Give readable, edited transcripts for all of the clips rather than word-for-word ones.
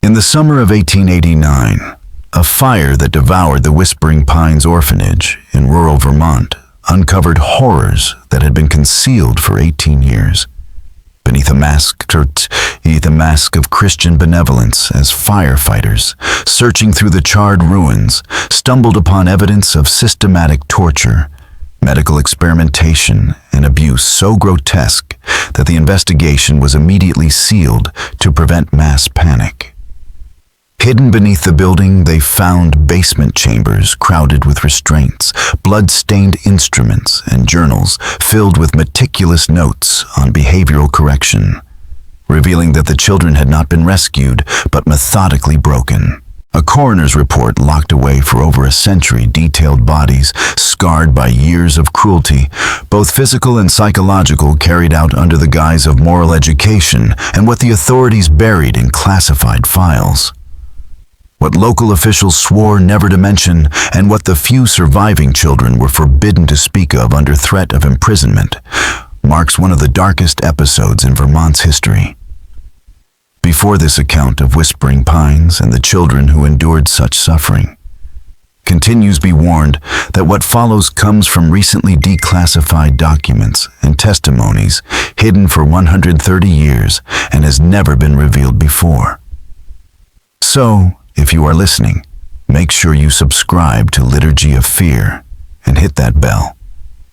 In the summer of 1889, a fire that devoured the Whispering Pines Orphanage in rural Vermont uncovered horrors that had been concealed for 18 years. Beneath a mask of Christian benevolence, as firefighters, searching through the charred ruins, stumbled upon evidence of systematic torture, medical experimentation, and abuse so grotesque that the investigation was immediately sealed to prevent mass panic. Hidden beneath the building, they found basement chambers crowded with restraints, blood-stained instruments, and journals filled with meticulous notes on behavioral correction, revealing that the children had not been rescued, but methodically broken. A coroner's report locked away for over a century detailed bodies scarred by years of cruelty, both physical and psychological, carried out under the guise of moral education and what the authorities buried in classified files. What local officials swore never to mention, and what the few surviving children were forbidden to speak of under threat of imprisonment, marks one of the darkest episodes in Vermont's history. Before this account of Whispering Pines and the children who endured such suffering continues, be warned that what follows comes from recently declassified documents and testimonies hidden for 130 years and has never been revealed before. So, if you are listening, make sure you subscribe to Liturgy of Fear and hit that bell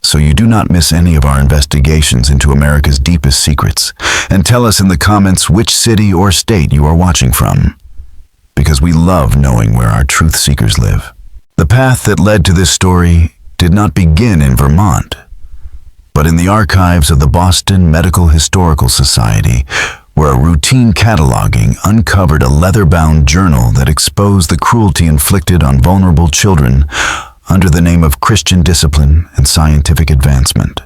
so you do not miss any of our investigations into America's deepest secrets, and tell us in the comments which city or state you are watching from, because we love knowing where our truth seekers live. The path that led to this story did not begin in Vermont, but in the archives of the Boston Medical Historical Society, where a routine cataloging uncovered a leather-bound journal that exposed the cruelty inflicted on vulnerable children under the name of Christian discipline and scientific advancement.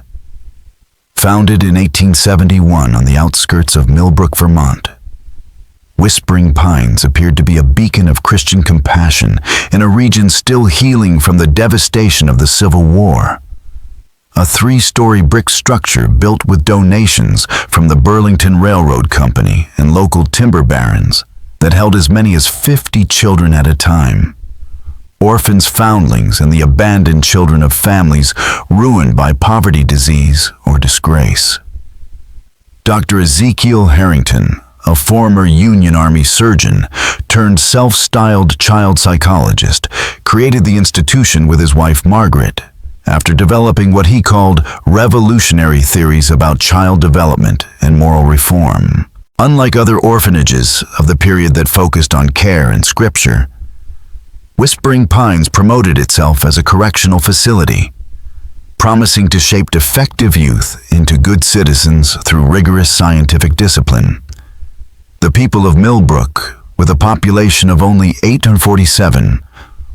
Founded in 1871 on the outskirts of Millbrook, Vermont, Whispering Pines appeared to be a beacon of Christian compassion in a region still healing from the devastation of the Civil War. A 3-story brick structure built with donations from the Burlington Railroad Company and local timber barons that held as many as 50 children at a time. Orphans, foundlings, and the abandoned children of families ruined by poverty, disease, or disgrace. Dr. Ezekiel Harrington, a former Union Army surgeon turned self-styled child psychologist, created the institution with his wife Margaret, after developing what he called revolutionary theories about child development and moral reform. Unlike other orphanages of the period that focused on care and scripture, Whispering Pines promoted itself as a correctional facility, promising to shape defective youth into good citizens through rigorous scientific discipline. The people of Millbrook, with a population of only 847,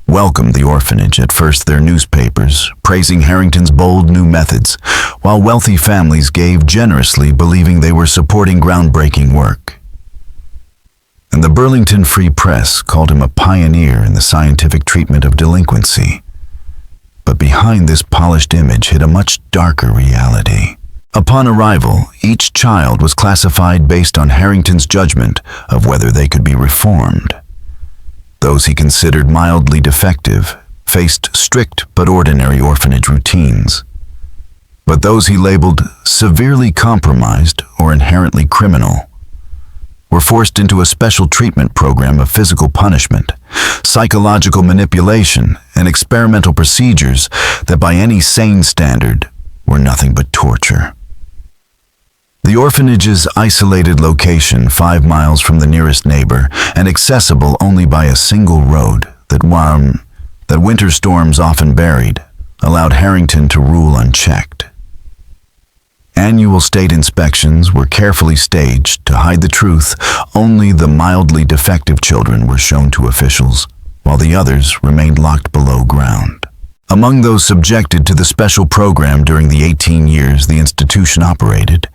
welcomed the orphanage. At first, their newspapers praising Harrington's bold new methods, while wealthy families gave generously, believing they were supporting groundbreaking work. And the Burlington Free Press called him a pioneer in the scientific treatment of delinquency. But behind this polished image hid a much darker reality. Upon arrival, each child was classified based on Harrington's judgment of whether they could be reformed. Those he considered mildly defective faced strict but ordinary orphanage routines. But those he labeled severely compromised or inherently criminal were forced into a special treatment program of physical punishment, psychological manipulation, and experimental procedures that by any sane standard were nothing but torture. The orphanage's isolated location, 5 miles from the nearest neighbor and accessible only by a single road that winter storms often buried, allowed Harrington to rule unchecked. Annual state inspections were carefully staged to hide the truth. Only the mildly defective children were shown to officials, while the others remained locked below ground. Among those subjected to the special program during the 18 years the institution operated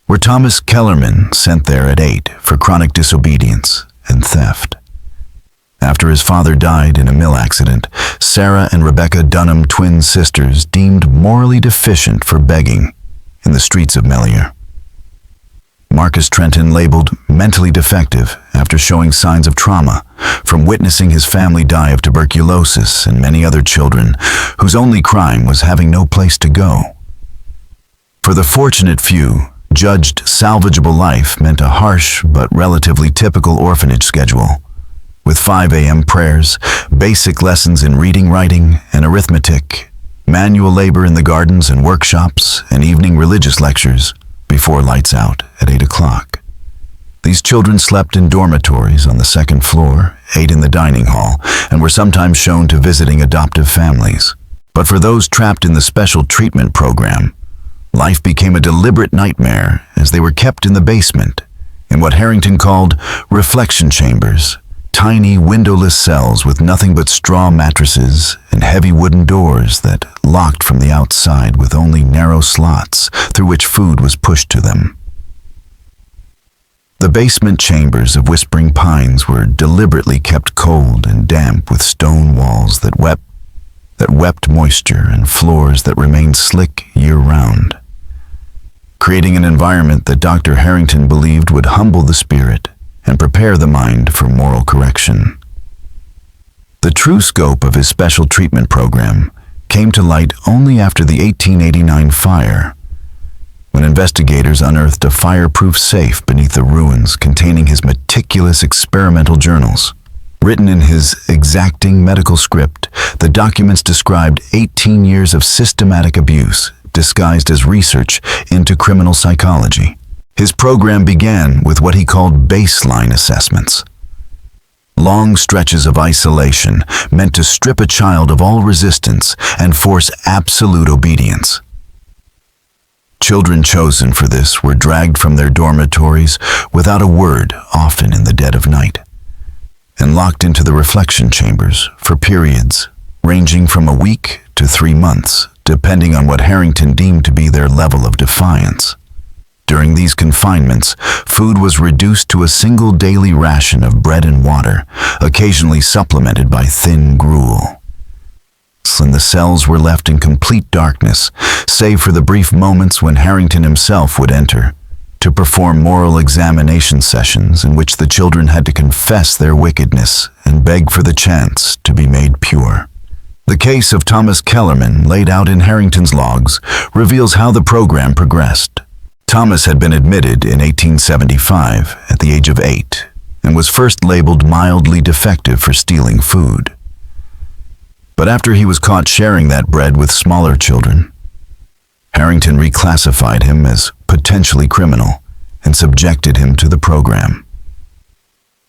were Thomas Kellerman, sent there at 8 for chronic disobedience and theft. After his father died in a mill accident, Sarah and Rebecca Dunham, twin sisters, deemed morally deficient for begging in the streets of Mellier. Marcus Trenton labeled mentally defective after showing signs of trauma from witnessing his family die of tuberculosis and many other children whose only crime was having no place to go. For the fortunate few, judged salvageable life meant a harsh but relatively typical orphanage schedule, with 5 a.m. prayers, basic lessons in reading, writing, and arithmetic, manual labor in the gardens and workshops, and evening religious lectures before lights out at 8 o'clock. These children slept in dormitories on the second floor, ate in the dining hall, and were sometimes shown to visiting adoptive families. But for those trapped in the special treatment program, life became a deliberate nightmare as they were kept in the basement, in what Harrington called reflection chambers, tiny windowless cells with nothing but straw mattresses and heavy wooden doors that locked from the outside with only narrow slots through which food was pushed to them. The basement chambers of Whispering Pines were deliberately kept cold and damp with stone walls that wept moisture and floors that remained slick year-round, creating an environment that Dr. Harrington believed would humble the spirit and prepare the mind for moral correction. The true scope of his special treatment program came to light only after the 1889 fire, when investigators unearthed a fireproof safe beneath the ruins containing his meticulous experimental journals. Written in his exacting medical script, the documents described 18 years of systematic abuse disguised as research into criminal psychology. His program began with what he called baseline assessments. Long stretches of isolation meant to strip a child of all resistance and force absolute obedience. Children chosen for this were dragged from their dormitories without a word, often in the dead of night, and locked into the reflection chambers for periods ranging from a week to 3 months, depending on what Harrington deemed to be their level of defiance. During these confinements, food was reduced to a single daily ration of bread and water, occasionally supplemented by thin gruel. And the cells were left in complete darkness, save for the brief moments when Harrington himself would enter to perform moral examination sessions in which the children had to confess their wickedness and beg for the chance to be made pure. The case of Thomas Kellerman, laid out in Harrington's logs, reveals how the program progressed. Thomas had been admitted in 1875 at the age of 8 and was first labeled mildly defective for stealing food. But after he was caught sharing that bread with smaller children, Harrington reclassified him as potentially criminal and subjected him to the program.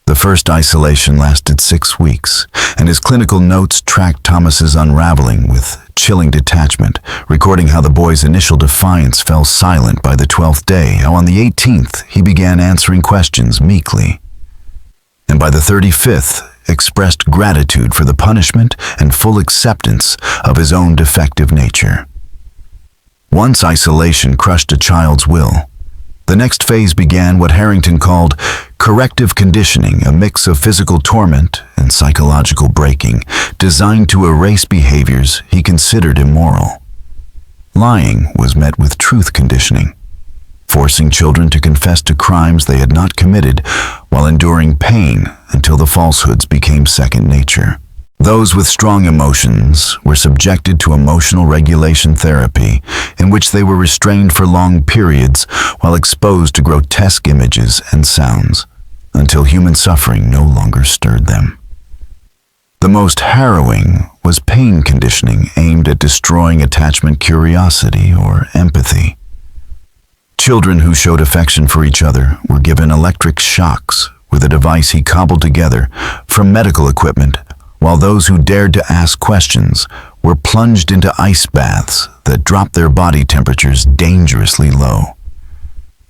The first isolation lasted 6 weeks, and his clinical notes tracked Thomas's unraveling with chilling detachment, recording how the boy's initial defiance fell silent by the 12th day, how on the 18th he began answering questions meekly, and by the 35th expressed gratitude for the punishment and full acceptance of his own defective nature. Once isolation crushed a child's will, the next phase began what Harrington called corrective conditioning, a mix of physical torment and psychological breaking, designed to erase behaviors he considered immoral. Lying was met with truth conditioning, forcing children to confess to crimes they had not committed while enduring pain until the falsehoods became second nature. Those with strong emotions were subjected to emotional regulation therapy, in which they were restrained for long periods while exposed to grotesque images and sounds, until human suffering no longer stirred them. The most harrowing was pain conditioning aimed at destroying attachment curiosity or empathy. Children who showed affection for each other were given electric shocks with a device he cobbled together from medical equipment, while those who dared to ask questions were plunged into ice baths that dropped their body temperatures dangerously low.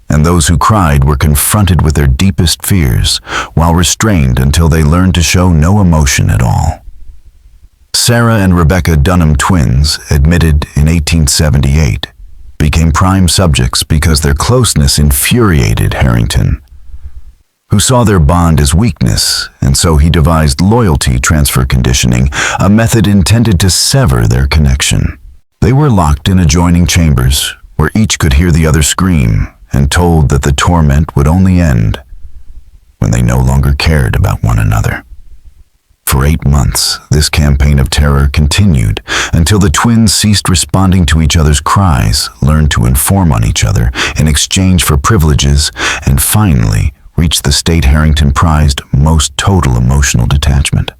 And those who cried were confronted with their deepest fears, while restrained until they learned to show no emotion at all. Sarah and Rebecca Dunham twins, admitted in 1878, became prime subjects because their closeness infuriated Harrington, who saw their bond as weakness, and so he devised loyalty transfer conditioning, a method intended to sever their connection. They were locked in adjoining chambers, where each could hear the other scream and told that the torment would only end when they no longer cared about one another. For 8 months, this campaign of terror continued until the twins ceased responding to each other's cries, learned to inform on each other in exchange for privileges, and finally reached the state Harrington prized most total emotional detachment.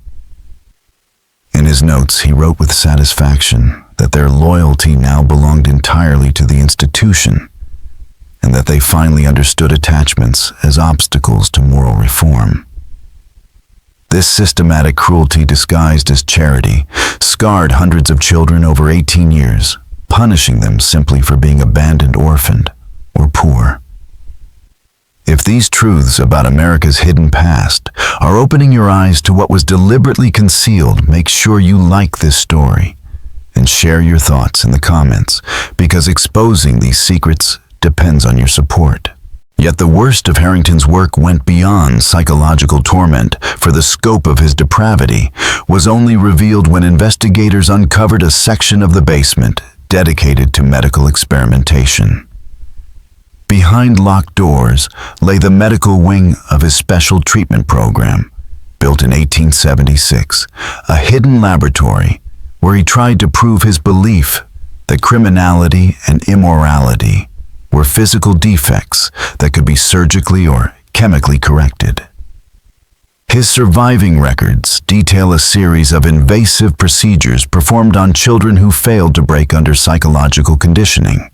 In his notes, he wrote with satisfaction that their loyalty now belonged entirely to the institution, and that they finally understood attachments as obstacles to moral reform. This systematic cruelty disguised as charity scarred hundreds of children over 18 years, punishing them simply for being abandoned, orphaned, or poor. If these truths about America's hidden past are opening your eyes to what was deliberately concealed, make sure you like this story and share your thoughts in the comments, because exposing these secrets depends on your support. Yet the worst of Harrington's work went beyond psychological torment, for the scope of his depravity was only revealed when investigators uncovered a section of the basement dedicated to medical experimentation. Behind locked doors lay the medical wing of his special treatment program, built in 1876, a hidden laboratory where he tried to prove his belief that criminality and immorality were physical defects that could be surgically or chemically corrected. His surviving records detail a series of invasive procedures performed on children who failed to break under psychological conditioning,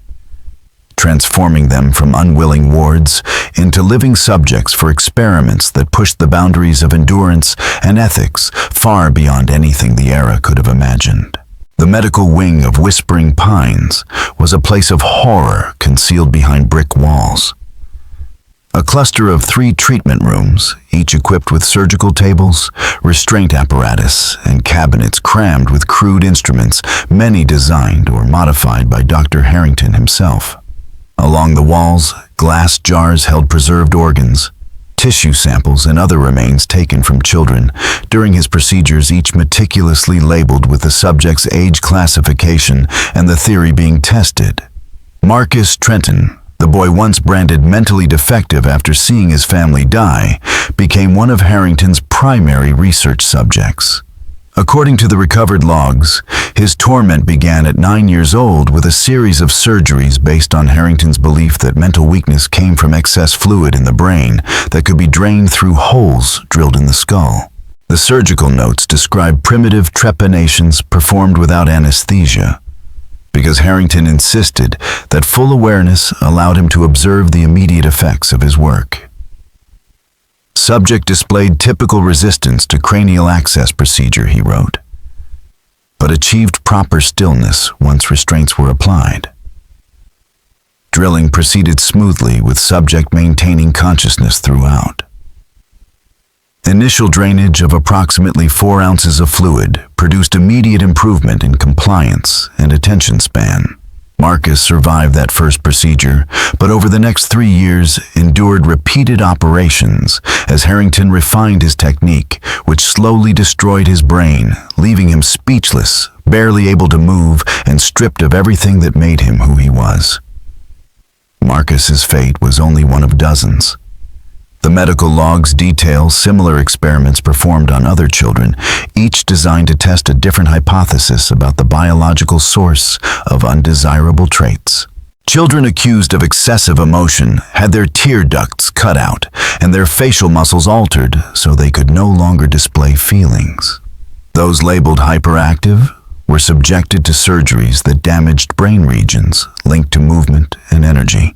transforming them from unwilling wards into living subjects for experiments that pushed the boundaries of endurance and ethics far beyond anything the era could have imagined. The medical wing of Whispering Pines was a place of horror concealed behind brick walls. A cluster of 3 treatment rooms, each equipped with surgical tables, restraint apparatus, and cabinets crammed with crude instruments, many designed or modified by Dr. Harrington himself. Along the walls, glass jars held preserved organs, tissue samples, and other remains taken from children during his procedures, each meticulously labeled with the subject's age classification and the theory being tested. Marcus Trenton, the boy once branded mentally defective after seeing his family die, became one of Harrington's primary research subjects. According to the recovered logs, his torment began at 9 years old with a series of surgeries based on Harrington's belief that mental weakness came from excess fluid in the brain that could be drained through holes drilled in the skull. The surgical notes describe primitive trepanations performed without anesthesia, because Harrington insisted that full awareness allowed him to observe the immediate effects of his work. Subject displayed typical resistance to cranial access procedure, he wrote, but achieved proper stillness once restraints were applied. Drilling proceeded smoothly, with subject maintaining consciousness throughout. Initial drainage of approximately 4 ounces of fluid produced immediate improvement in compliance and attention span. Marcus survived that first procedure, but over the next 3 years endured repeated operations as Harrington refined his technique, which slowly destroyed his brain, leaving him speechless, barely able to move, and stripped of everything that made him who he was. Marcus's fate was only one of dozens. The medical logs detail similar experiments performed on other children, each designed to test a different hypothesis about the biological source of undesirable traits. Children accused of excessive emotion had their tear ducts cut out and their facial muscles altered so they could no longer display feelings. Those labeled hyperactive were subjected to surgeries that damaged brain regions linked to movement and energy.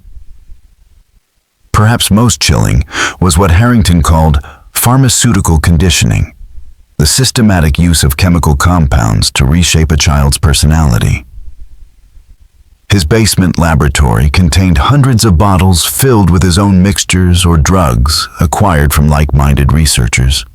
Perhaps most chilling was what Harrington called pharmaceutical conditioning, the systematic use of chemical compounds to reshape a child's personality. His basement laboratory contained hundreds of bottles filled with his own mixtures or drugs acquired from like-minded researchers.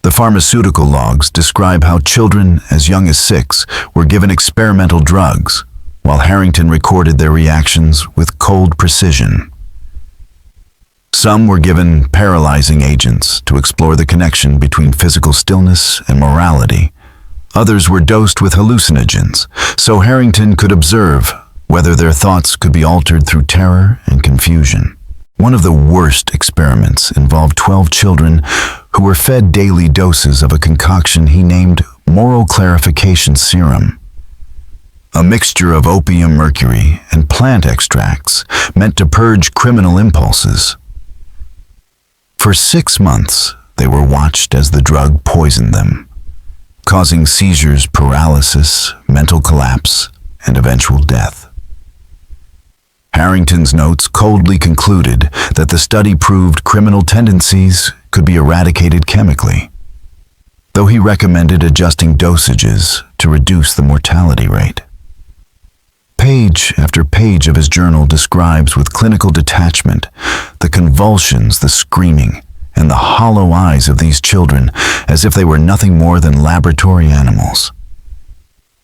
The pharmaceutical logs describe how children as young as 6 were given experimental drugs, while Harrington recorded their reactions with cold precision. Some were given paralyzing agents to explore the connection between physical stillness and morality. Others were dosed with hallucinogens, so Harrington could observe whether their thoughts could be altered through terror and confusion. One of the worst experiments involved 12 children who were fed daily doses of a concoction he named moral clarification serum, a mixture of opium mercury and plant extracts meant to purge criminal impulses. For 6 months, they were watched as the drug poisoned them, causing seizures, paralysis, mental collapse, and eventual death. Harrington's notes coldly concluded that the study proved criminal tendencies could be eradicated chemically, though he recommended adjusting dosages to reduce the mortality rate. Page after page of his journal describes with clinical detachment the convulsions, the screaming, and the hollow eyes of these children as if they were nothing more than laboratory animals.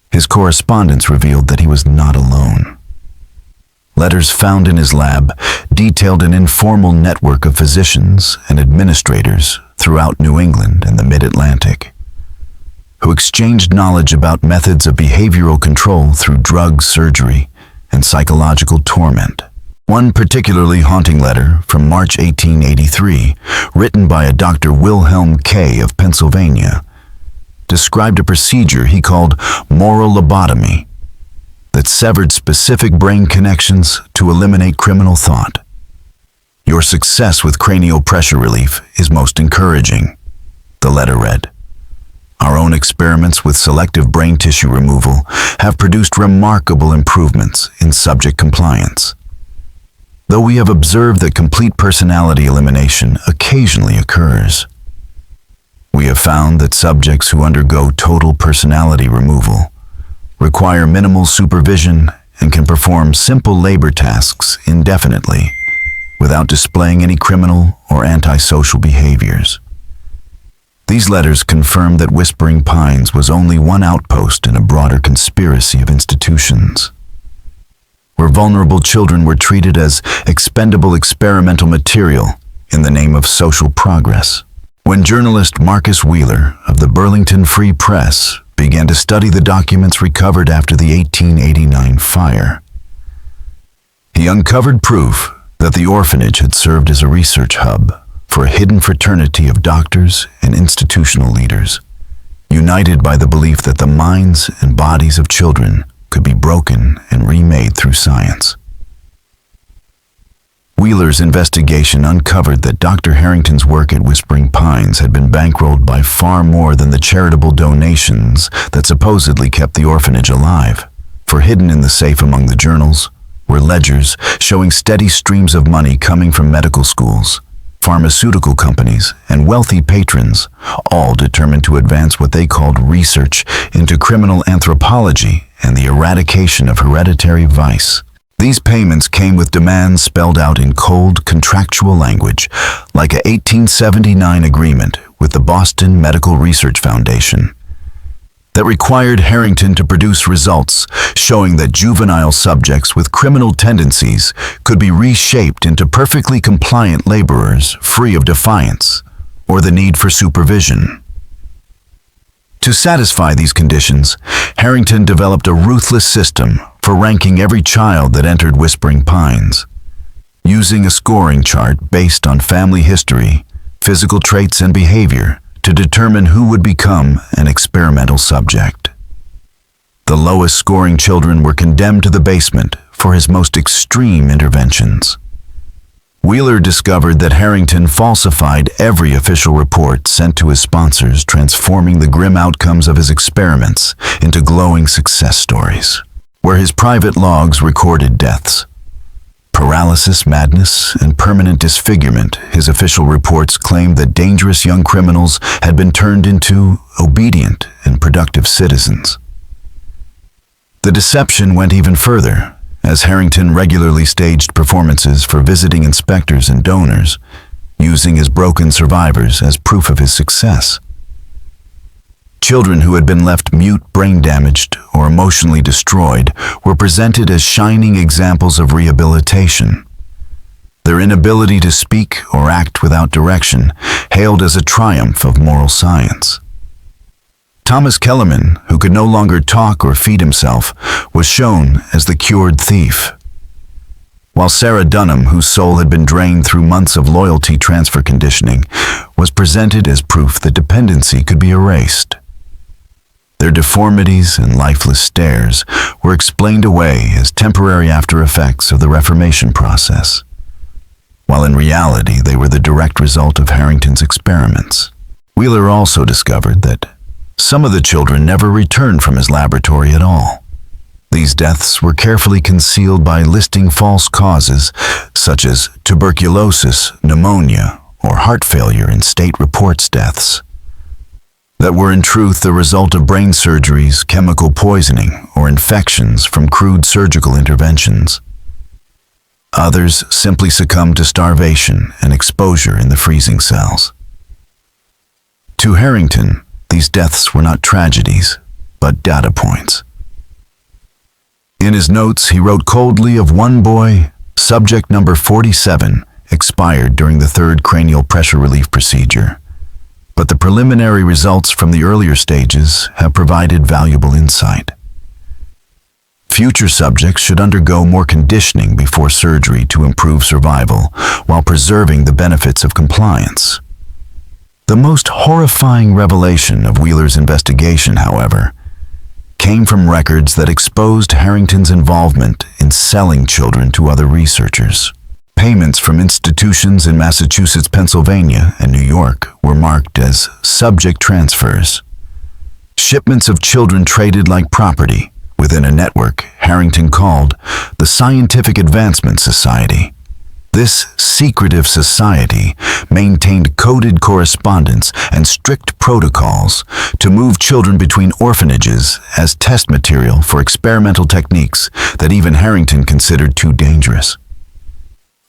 His correspondence revealed that he was not alone. Letters found in his lab detailed an informal network of physicians and administrators throughout New England and the Mid-Atlantic, who exchanged knowledge about methods of behavioral control through drug surgery and psychological torment. One particularly haunting letter from March 1883, written by a Dr. Wilhelm K. of Pennsylvania, described a procedure he called moral lobotomy that severed specific brain connections to eliminate criminal thought. Your success with cranial pressure relief is most encouraging, the letter read. Our own experiments with selective brain tissue removal have produced remarkable improvements in subject compliance. Though we have observed that complete personality elimination occasionally occurs, we have found that subjects who undergo total personality removal require minimal supervision and can perform simple labor tasks indefinitely without displaying any criminal or antisocial behaviors. These letters confirm that Whispering Pines was only one outpost in a broader conspiracy of institutions, where vulnerable children were treated as expendable experimental material in the name of social progress. When journalist Marcus Wheeler of the Burlington Free Press began to study the documents recovered after the 1889 fire, he uncovered proof that the orphanage had served as a research hub for a hidden fraternity of doctors and institutional leaders, united by the belief that the minds and bodies of children could be broken and remade through science. Wheeler's investigation uncovered that Dr. Harrington's work at Whispering Pines had been bankrolled by far more than the charitable donations that supposedly kept the orphanage alive, for hidden in the safe among the journals were ledgers showing steady streams of money coming from medical schools, pharmaceutical companies, and wealthy patrons, all determined to advance what they called research into criminal anthropology and the eradication of hereditary vice. These payments came with demands spelled out in cold, contractual language, like an 1879 agreement with the Boston Medical Research Foundation, that required Harrington to produce results showing that juvenile subjects with criminal tendencies could be reshaped into perfectly compliant laborers free of defiance or the need for supervision. To satisfy these conditions, Harrington developed a ruthless system for ranking every child that entered Whispering Pines, using a scoring chart based on family history, physical traits, and behavior to determine who would become an experimental subject. The lowest scoring children were condemned to the basement for his most extreme interventions. Wheeler discovered that Harrington falsified every official report sent to his sponsors, transforming the grim outcomes of his experiments into glowing success stories, where his private logs recorded deaths, paralysis, madness, and permanent disfigurement. His official reports claimed that dangerous young criminals had been turned into obedient and productive citizens. The deception went even further, as Harrington regularly staged performances for visiting inspectors and donors, using his broken survivors as proof of his success. Children who had been left mute, brain-damaged, or emotionally destroyed were presented as shining examples of rehabilitation. Their inability to speak or act without direction hailed as a triumph of moral science. Thomas Kellerman, who could no longer talk or feed himself, was shown as the cured thief, while Sarah Dunham, whose soul had been drained through months of loyalty transfer conditioning, was presented as proof that dependency could be erased. Their deformities and lifeless stares were explained away as temporary after effects of the Reformation process, while in reality they were the direct result of Harrington's experiments. Wheeler also discovered that some of the children never returned from his laboratory at all. These deaths were carefully concealed by listing false causes such as tuberculosis, pneumonia, or heart failure in state reports deaths that were in truth the result of brain surgeries, chemical poisoning, or infections from crude surgical interventions. Others simply succumbed to starvation and exposure in the freezing cells. To Harrington, these deaths were not tragedies, but data points. In his notes, he wrote coldly of one boy, subject number 47, expired during the third cranial pressure relief procedure. But the preliminary results from the earlier stages have provided valuable insight. Future subjects should undergo more conditioning before surgery to improve survival while preserving the benefits of compliance. The most horrifying revelation of Wheeler's investigation, however, came from records that exposed Harrington's involvement in selling children to other researchers. Payments from institutions in Massachusetts, Pennsylvania, and New York were marked as subject transfers. Shipments of children traded like property within a network Harrington called the Scientific Advancement Society. This secretive society maintained coded correspondence and strict protocols to move children between orphanages as test material for experimental techniques that even Harrington considered too dangerous.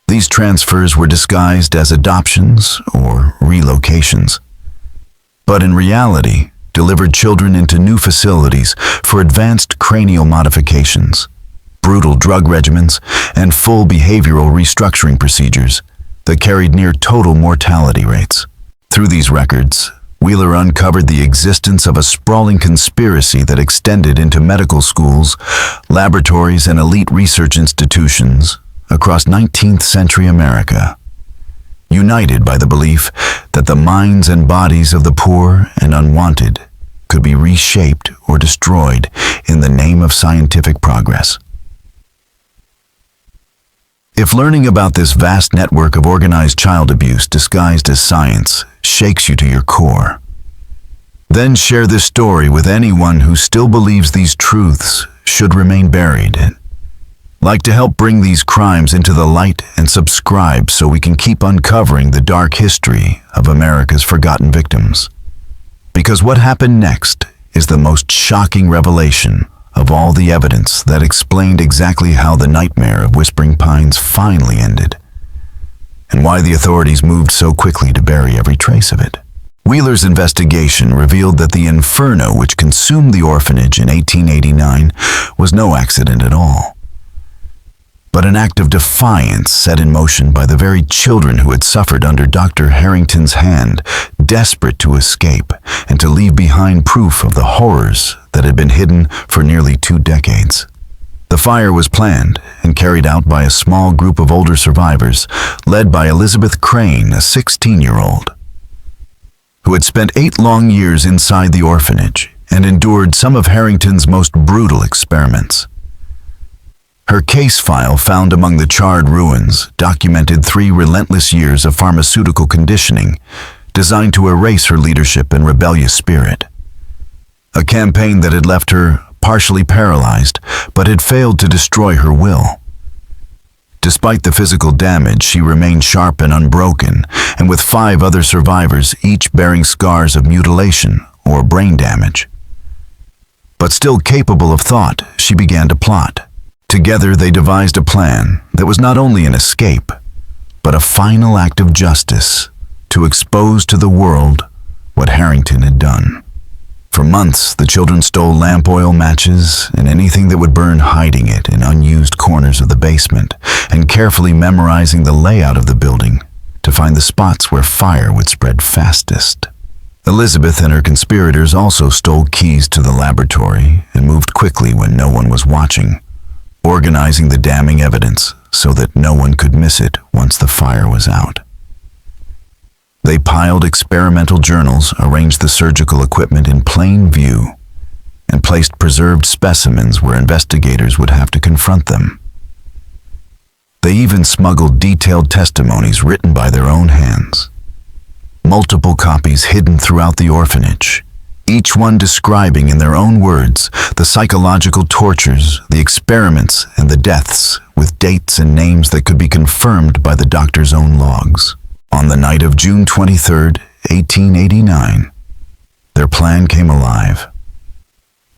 These transfers were disguised as adoptions or relocations, but in reality delivered children into new facilities for advanced cranial modifications, brutal drug regimens, and full behavioral restructuring procedures that carried near total mortality rates. Through these records, Wheeler uncovered the existence of a sprawling conspiracy that extended into medical schools, laboratories, and elite research institutions across 19th century America, united by the belief that the minds and bodies of the poor and unwanted could be reshaped or destroyed in the name of scientific progress. If learning about this vast network of organized child abuse disguised as science shakes you to your core, then share this story with anyone who still believes these truths should remain buried. Like to help bring these crimes into the light and subscribe so we can keep uncovering the dark history of America's forgotten victims. Because what happened next is the most shocking revelation of all the evidence that explained exactly how the nightmare of Whispering Pines finally ended, and why the authorities moved so quickly to bury every trace of it. Wheeler's investigation revealed that the inferno which consumed the orphanage in 1889 was no accident at all, but an act of defiance set in motion by the very children who had suffered under Dr. Harrington's hand, desperate to escape and to leave behind proof of the horrors that had been hidden for nearly 2 decades. The fire was planned and carried out by a small group of older survivors, led by Elizabeth Crane, a 16-year-old, who had spent 8 long years inside the orphanage and endured some of Harrington's most brutal experiments. Her case file, found among the charred ruins, documented 3 relentless years of pharmaceutical conditioning designed to erase her leadership and rebellious spirit. A campaign that had left her partially paralyzed, but had failed to destroy her will. Despite the physical damage, she remained sharp and unbroken, and with 5 other survivors, each bearing scars of mutilation or brain damage. But still capable of thought, she began to plot. Together they devised a plan that was not only an escape, but a final act of justice to expose to the world what Harrington had done. For months, the children stole lamp oil, matches, and anything that would burn, hiding it in unused corners of the basement, and carefully memorizing the layout of the building to find the spots where fire would spread fastest. Elizabeth and her conspirators also stole keys to the laboratory and moved quickly when no one was watching, organizing the damning evidence so that no one could miss it once the fire was out. They piled experimental journals, arranged the surgical equipment in plain view, and placed preserved specimens where investigators would have to confront them. They even smuggled detailed testimonies written by their own hands. Multiple copies hidden throughout the orphanage, each one describing in their own words the psychological tortures, the experiments, and the deaths, with dates and names that could be confirmed by the doctor's own logs. On the night of June 23, 1889, their plan came alive.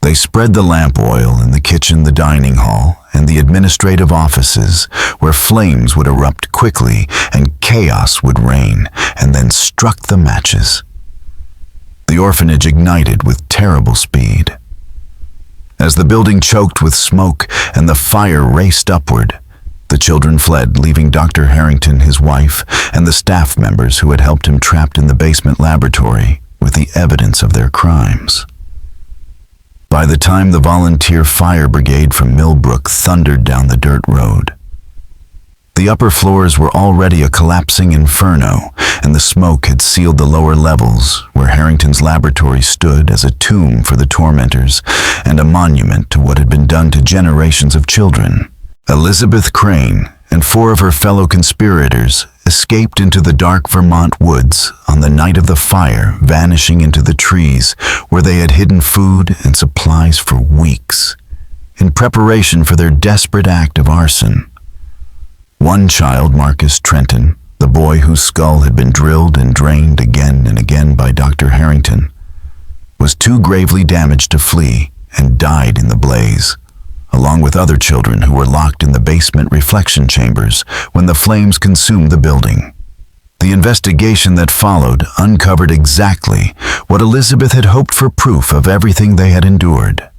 They spread the lamp oil in the kitchen, the dining hall, and the administrative offices, where flames would erupt quickly and chaos would reign, and then struck the matches. The orphanage ignited with terrible speed. As the building choked with smoke and the fire raced upward, the children fled, leaving Dr. Harrington, his wife, and the staff members who had helped him trapped in the basement laboratory with the evidence of their crimes. By the time the volunteer fire brigade from Millbrook thundered down the dirt road, the upper floors were already a collapsing inferno, and the smoke had sealed the lower levels where Harrington's laboratory stood as a tomb for the tormentors and a monument to what had been done to generations of children. Elizabeth Crane and 4 of her fellow conspirators escaped into the dark Vermont woods on the night of the fire, vanishing into the trees where they had hidden food and supplies for weeks, in preparation for their desperate act of arson. One child, Marcus Trenton, the boy whose skull had been drilled and drained again and again by Dr. Harrington, was too gravely damaged to flee and died in the blaze, along with other children who were locked in the basement reflection chambers when the flames consumed the building. The investigation that followed uncovered exactly what Elizabeth had hoped for: proof of everything they had endured.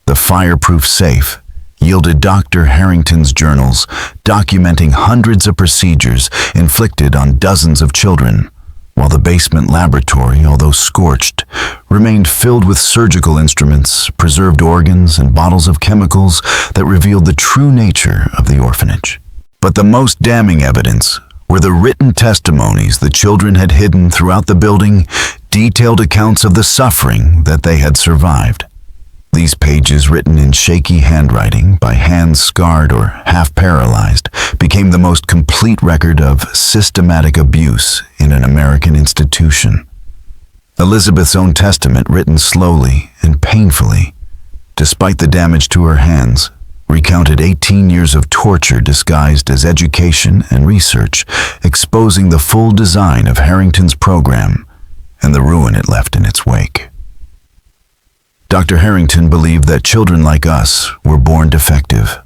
The fireproof safe yielded Dr. Harrington's journals documenting hundreds of procedures inflicted on dozens of children, while the basement laboratory, although scorched, remained filled with surgical instruments, preserved organs, and bottles of chemicals that revealed the true nature of the orphanage. But the most damning evidence were the written testimonies the children had hidden throughout the building, detailed accounts of the suffering that they had survived. These pages, written in shaky handwriting by hands scarred or half-paralyzed, became the most complete record of systematic abuse in an American institution. Elizabeth's own testament, written slowly and painfully, despite the damage to her hands, recounted 18 years of torture disguised as education and research, exposing the full design of Harrington's program and the ruin it left in its wake. Dr. Harrington believed that children like us were born defective,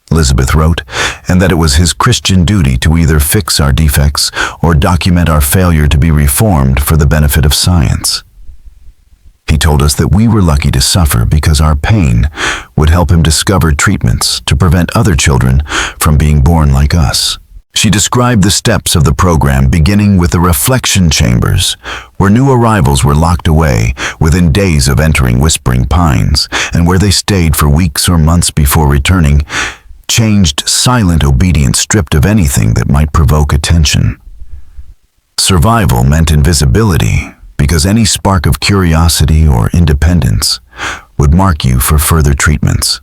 Elizabeth wrote, and that it was his Christian duty to either fix our defects or document our failure to be reformed for the benefit of science. He told us that we were lucky to suffer because our pain would help him discover treatments to prevent other children from being born like us. She described the steps of the program, beginning with the reflection chambers, where new arrivals were locked away within days of entering Whispering Pines, and where they stayed for weeks or months before returning, changed, silent obedience stripped of anything that might provoke attention. Survival meant invisibility, because any spark of curiosity or independence would mark you for further treatments.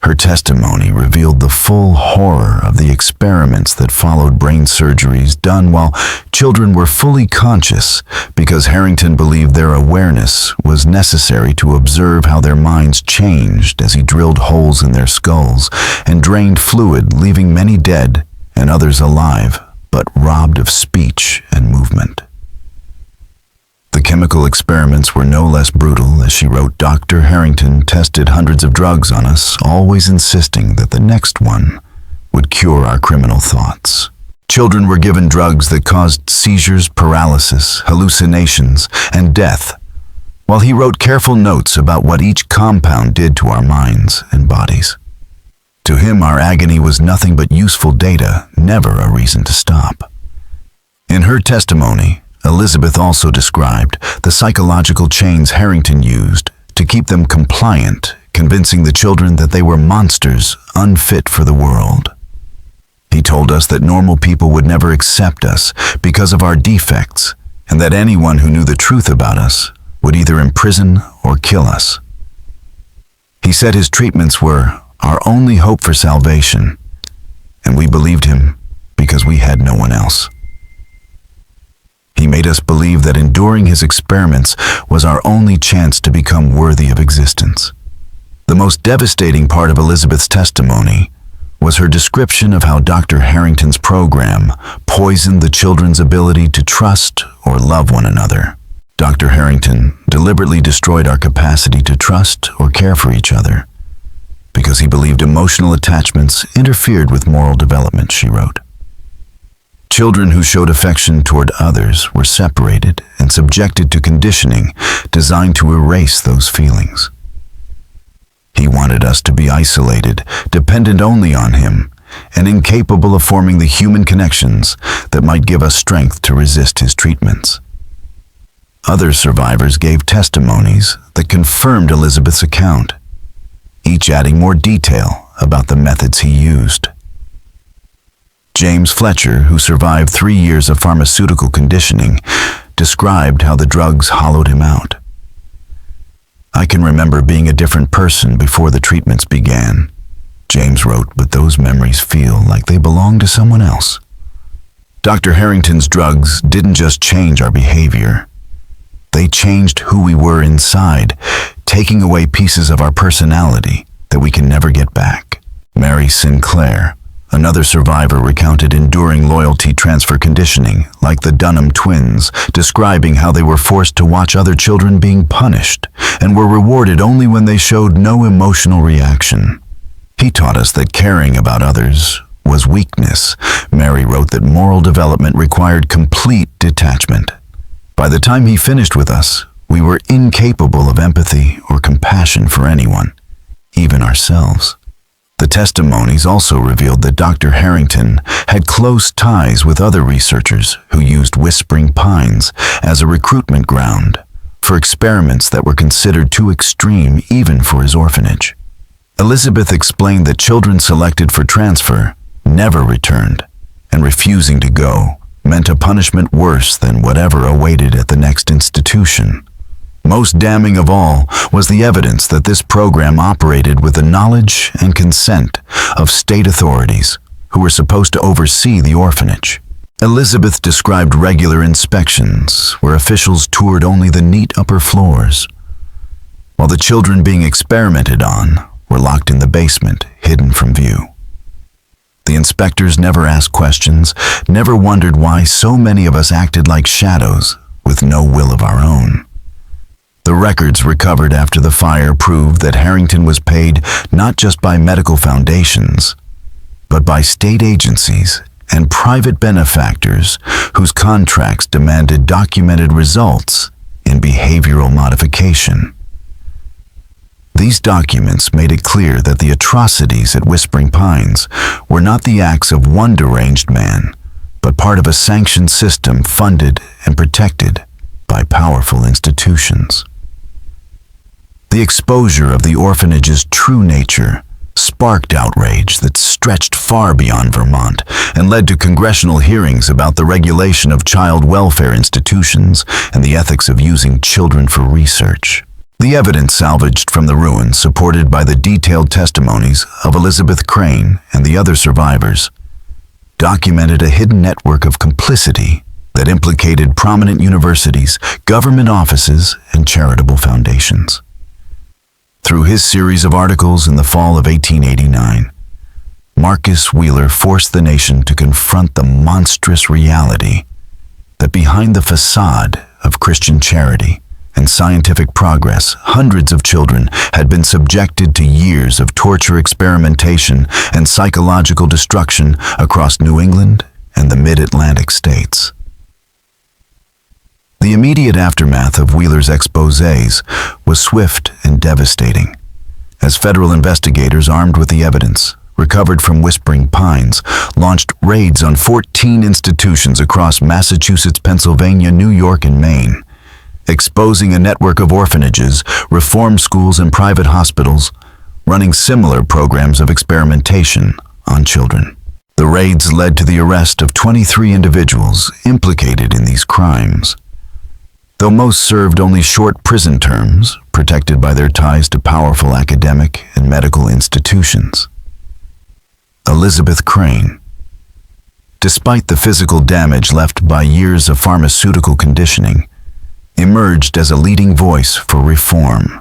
Her testimony revealed the full horror of the experiments that followed brain surgeries done while children were fully conscious, because Harrington believed their awareness was necessary to observe how their minds changed as he drilled holes in their skulls and drained fluid, leaving many dead and others alive, but robbed of speech and movement. The chemical experiments were no less brutal. As she wrote, Dr. Harrington tested hundreds of drugs on us, always insisting that the next one would cure our criminal thoughts. Children were given drugs that caused seizures, paralysis, hallucinations, and death, while he wrote careful notes about what each compound did to our minds and bodies. To him, our agony was nothing but useful data, never a reason to stop. In her testimony, Elizabeth also described the psychological chains Harrington used to keep them compliant, convincing the children that they were monsters unfit for the world. He told us that normal people would never accept us because of our defects, and that anyone who knew the truth about us would either imprison or kill us. He said his treatments were our only hope for salvation, and we believed him because we had no one else. He made us believe that enduring his experiments was our only chance to become worthy of existence. The most devastating part of Elizabeth's testimony was her description of how Dr. Harrington's program poisoned the children's ability to trust or love one another. Dr. Harrington deliberately destroyed our capacity to trust or care for each other because he believed emotional attachments interfered with moral development, she wrote. Children who showed affection toward others were separated and subjected to conditioning designed to erase those feelings. He wanted us to be isolated, dependent only on him, and incapable of forming the human connections that might give us strength to resist his treatments. Other survivors gave testimonies that confirmed Elizabeth's account, each adding more detail about the methods he used. James Fletcher, who survived 3 years of pharmaceutical conditioning, described how the drugs hollowed him out. "I can remember being a different person before the treatments began," James wrote, "but those memories feel like they belong to someone else." Dr. Harrington's drugs didn't just change our behavior. They changed who we were inside, taking away pieces of our personality that we can never get back. Mary Sinclair, another survivor, recounted enduring loyalty transfer conditioning like the Dunham twins, describing how they were forced to watch other children being punished and were rewarded only when they showed no emotional reaction. He taught us that caring about others was weakness. Mary wrote that moral development required complete detachment. By the time he finished with us, we were incapable of empathy or compassion for anyone, even ourselves. The testimonies also revealed that Dr. Harrington had close ties with other researchers who used Whispering Pines as a recruitment ground for experiments that were considered too extreme even for his orphanage. Elizabeth explained that children selected for transfer never returned, and refusing to go meant a punishment worse than whatever awaited at the next institution. Most damning of all was the evidence that this program operated with the knowledge and consent of state authorities who were supposed to oversee the orphanage. Elizabeth described regular inspections where officials toured only the neat upper floors, while the children being experimented on were locked in the basement, hidden from view. The inspectors never asked questions, never wondered why so many of us acted like shadows with no will of our own. The records recovered after the fire proved that Harrington was paid not just by medical foundations, but by state agencies and private benefactors whose contracts demanded documented results in behavioral modification. These documents made it clear that the atrocities at Whispering Pines were not the acts of one deranged man, but part of a sanctioned system funded and protected by powerful institutions. The exposure of the orphanage's true nature sparked outrage that stretched far beyond Vermont and led to congressional hearings about the regulation of child welfare institutions and the ethics of using children for research. The evidence salvaged from the ruins, supported by the detailed testimonies of Elizabeth Crane and the other survivors, documented a hidden network of complicity that implicated prominent universities, government offices, and charitable foundations. Through his series of articles in the fall of 1889, Marcus Wheeler forced the nation to confront the monstrous reality that behind the facade of Christian charity and scientific progress, hundreds of children had been subjected to years of torture, experimentation, and psychological destruction across New England and the mid-Atlantic states. The immediate aftermath of Wheeler's exposés was swift and devastating, as federal investigators armed with the evidence recovered from Whispering Pines, launched raids on 14 institutions across Massachusetts, Pennsylvania, New York, and Maine, exposing a network of orphanages, reform schools, and private hospitals, running similar programs of experimentation on children. The raids led to the arrest of 23 individuals implicated in these crimes. Though most served only short prison terms, protected by their ties to powerful academic and medical institutions. Elizabeth Crane. Despite the physical damage left by years of pharmaceutical conditioning, emerged as a leading voice for reform.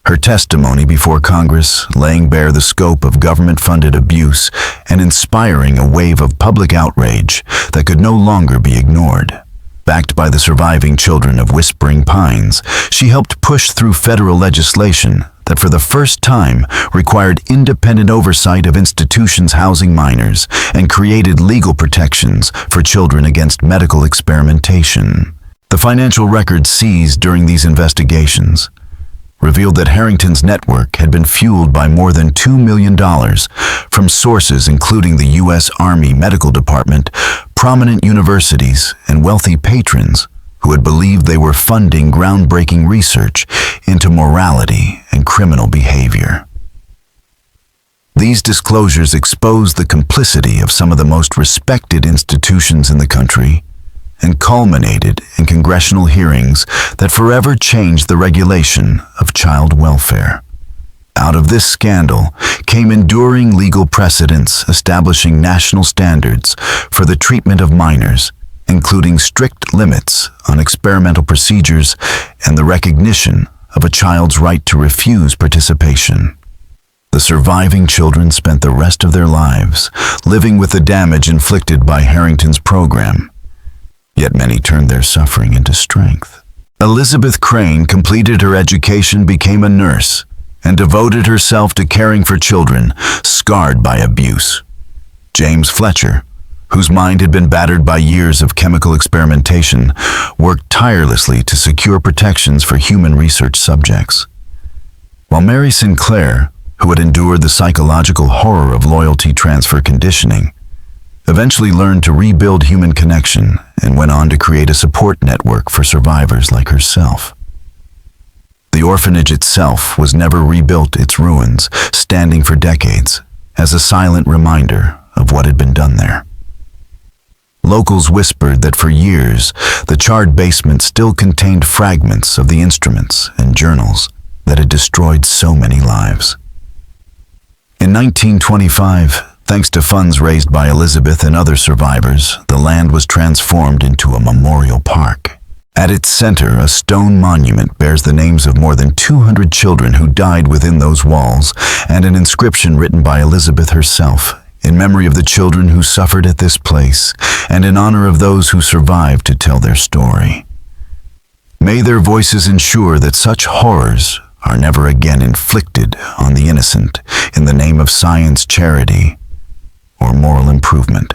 Her testimony before Congress, laying bare the scope of government-funded abuse and inspiring a wave of public outrage that could no longer be ignored. Backed by the surviving children of Whispering Pines, she helped push through federal legislation that for the first time required independent oversight of institutions housing minors and created legal protections for children against medical experimentation. The financial records seized during these investigations revealed that Harrington's network had been fueled by more than $2 million from sources including the U.S. Army Medical Department, prominent universities, and wealthy patrons who had believed they were funding groundbreaking research into morality and criminal behavior. These disclosures exposed the complicity of some of the most respected institutions in the country and culminated in congressional hearings that forever changed the regulation of child welfare. Out of this scandal came enduring legal precedents establishing national standards for the treatment of minors, including strict limits on experimental procedures and the recognition of a child's right to refuse participation. The surviving children spent the rest of their lives living with the damage inflicted by Harrington's program. Yet many turned their suffering into strength. Elizabeth Crane completed her education, became a nurse, and devoted herself to caring for children scarred by abuse. James Fletcher, whose mind had been battered by years of chemical experimentation, worked tirelessly to secure protections for human research subjects. While Mary Sinclair, who had endured the psychological horror of loyalty transfer conditioning, eventually learned to rebuild human connection and went on to create a support network for survivors like herself. The orphanage itself was never rebuilt, its ruins standing for decades as a silent reminder of what had been done there. Locals whispered that for years, the charred basement still contained fragments of the instruments and journals that had destroyed so many lives. In 1925, thanks to funds raised by Elizabeth and other survivors, the land was transformed into a memorial park. At its center, a stone monument bears the names of more than 200 children who died within those walls and an inscription written by Elizabeth herself in memory of the children who suffered at this place and in honor of those who survived to tell their story. May their voices ensure that such horrors are never again inflicted on the innocent in the name of science, charity, or moral improvement.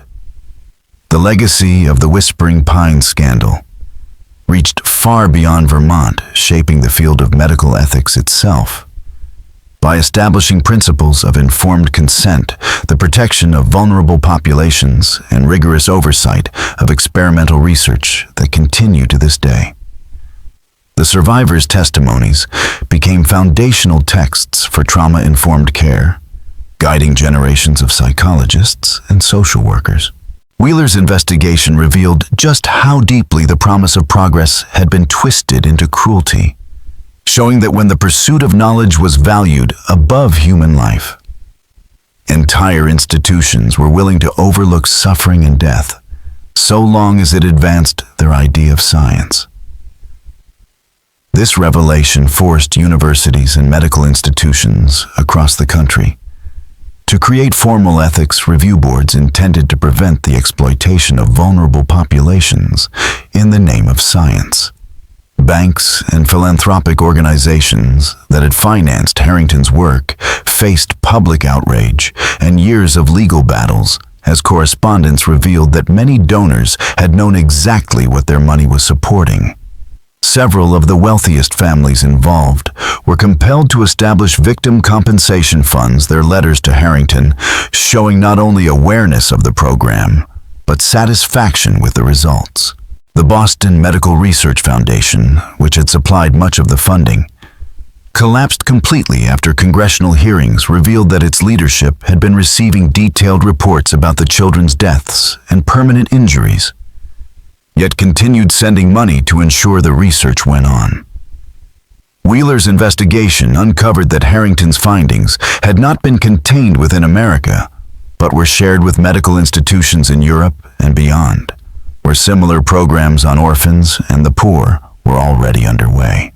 The legacy of the Whispering Pines scandal reached far beyond Vermont, shaping the field of medical ethics itself. By establishing principles of informed consent, the protection of vulnerable populations, and rigorous oversight of experimental research that continue to this day. The survivors' testimonies became foundational texts for trauma-informed care, guiding generations of psychologists and social workers. Wheeler's investigation revealed just how deeply the promise of progress had been twisted into cruelty, showing that when the pursuit of knowledge was valued above human life, entire institutions were willing to overlook suffering and death, so long as it advanced their idea of science. This revelation forced universities and medical institutions across the country to create formal ethics review boards intended to prevent the exploitation of vulnerable populations in the name of science. Banks and philanthropic organizations that had financed Harrington's work faced public outrage and years of legal battles as correspondence revealed that many donors had known exactly what their money was supporting. Several of the wealthiest families involved were compelled to establish victim compensation funds. Their letters to Harrington showing not only awareness of the program, but satisfaction with the results. The Boston Medical Research Foundation, which had supplied much of the funding, collapsed completely after congressional hearings revealed that its leadership had been receiving detailed reports about the children's deaths and permanent injuries, yet continued sending money to ensure the research went on. Wheeler's investigation uncovered that Harrington's findings had not been contained within America, but were shared with medical institutions in Europe and beyond, where similar programs on orphans and the poor were already underway.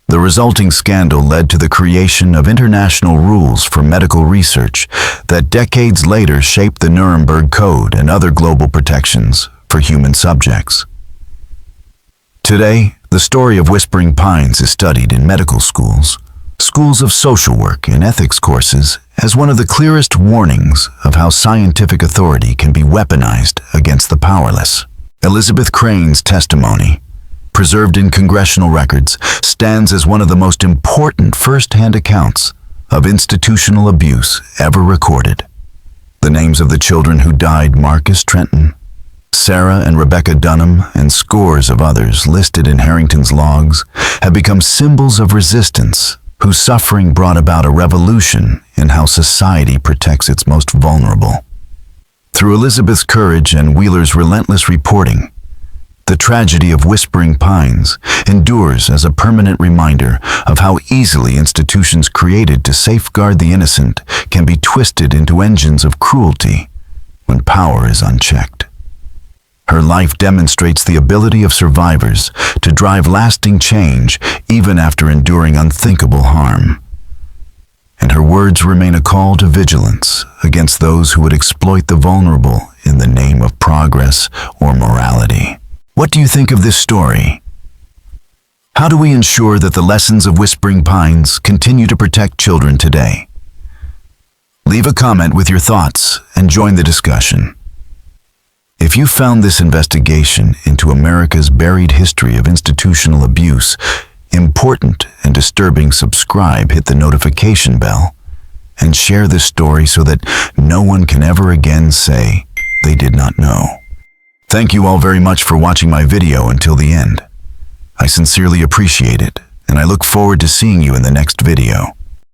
The resulting scandal led to the creation of international rules for medical research that decades later shaped the Nuremberg Code and other global protections for human subjects. Today, the story of Whispering Pines is studied in medical schools, schools of social work, and ethics courses as one of the clearest warnings of how scientific authority can be weaponized against the powerless. Elizabeth Crane's testimony, preserved in congressional records, stands as one of the most important first-hand accounts of institutional abuse ever recorded. The names of the children who died, Marcus Trenton, Sarah and Rebecca Dunham, and scores of others listed in Harrington's logs, have become symbols of resistance whose suffering brought about a revolution in how society protects its most vulnerable. Through Elizabeth's courage and Wheeler's relentless reporting, the tragedy of Whispering Pines endures as a permanent reminder of how easily institutions created to safeguard the innocent can be twisted into engines of cruelty when power is unchecked. Her life demonstrates the ability of survivors to drive lasting change even after enduring unthinkable harm. And her words remain a call to vigilance against those who would exploit the vulnerable in the name of progress or morality. What do you think of this story? How do we ensure that the lessons of Whispering Pines continue to protect children today? Leave a comment with your thoughts and join the discussion. If you found this investigation into America's buried history of institutional abuse important and disturbing, subscribe, hit the notification bell, and share this story so that no one can ever again say they did not know. Thank you all very much for watching my video until the end. I sincerely appreciate it, and I look forward to seeing you in the next video.